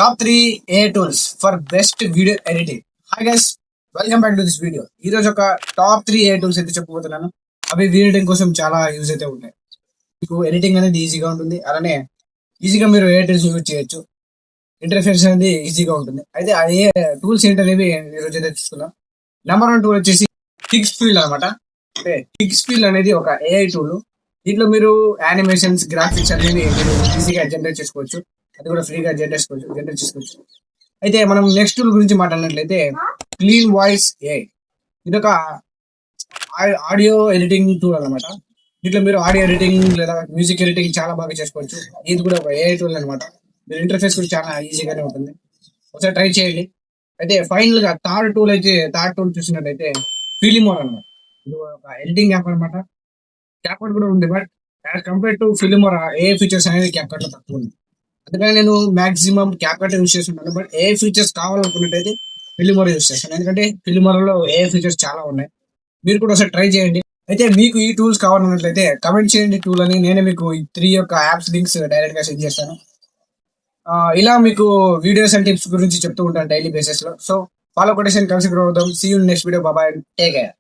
Top 3 AI tools for best video editing. Hi guys, welcome back to this video. ఈ రోజు ఒక top 3 AI tools అయితే చెప్పబోతున్నాను. అవి వీడియో ఎడిటింగ్ కోసం చాలా యూజ్ అయితే ఉంటాయి. మీకు ఎడిటింగ్ అనేది ఈజీగా ఉంటుంది, అలానే ఈజీగా మీరు AI టూల్స్ యూజ్ చేయొచ్చు. ఇంటర్ఫేస్ అనేది ఈజీగా ఉంటుంది. అయితే ఆ ఏ టూల్స్ ఏంటనేవి ఈ రోజు అయితే చూసుకుందాం. నెంబర్ 1 టూల్ వచ్చేసి పిక్స్ఫిల్ అనమాట. అంటే పిక్స్ఫిల్ అనేది ఒక AI టూల్. దీంట్లో మీరు యానిమేషన్స్, గ్రాఫిక్స్ అనేవి మీరు ఈజీగా జనరేట్ చేసుకోవచ్చు. అది కూడా ఫ్రీగా జనరేట్ చేసుకోవచ్చు. అయితే మనం నెక్స్ట్ టూల్ గురించి మాట్లాడినట్లయితే క్లీన్ వాయిస్ AI. ఇది ఒక ఆడియో ఎడిటింగ్ టూల్ అనమాట. దీంట్లో మీరు ఆడియో ఎడిటింగ్ లేదా మ్యూజిక్ ఎడిటింగ్ చాలా బాగా చేసుకోవచ్చు. ఇది కూడా ఒక AI టూల్ అనమాట. మీరు ఇంటర్ఫేస్ కూడా చాలా ఈజీగానే ఉంటుంది. ఒకసారి ట్రై చేయండి. అయితే ఫైనల్ గా థర్డ్ టూల్ చూసినట్టయితే ఫిలిమోర్ అనమాట. ఇది ఒక ఎడిటింగ్ యాప్ అనమాట. క్యాప్కట్ కూడా ఉంది, but as compare to Filmora ఏ ఫీచర్స్ అనేది క్యాప్కట్ లో తక్కువ ఉంది. అందుకని నేను మాక్సిమం క్యాప్కట్ యూస్ చేస్తుంటాను. బట్ ఏ ఫీచర్స్ కావాలనుకున్నట్టయితే ఫిలిమోర్ యూస్ చేస్తాను. ఎందుకంటే ఫిలిమోర్లో ఏ ఫీచర్స్ చాలా ఉన్నాయి. మీరు కూడా ఒకసారి ట్రై చేయండి. అయితే మీకు ఈ టూల్స్ కావాలన్నట్లయితే కమెంట్ చేయండి టూల్ అని. నేనే మీకు ఈ 3 యొక్క యాప్స్ లింక్స్ డైరెక్ట్ గా సెండ్ చేస్తాను. ఇలా మీకు వీడియోస్ అండ్ టిప్స్ గురించి చెప్తూ ఉంటాను డైలీ బేసిస్ లో. సో ఫాలో కొటేషన్ కలిసి గ్రో అవుతాం. See you next video. Bye bye, take care.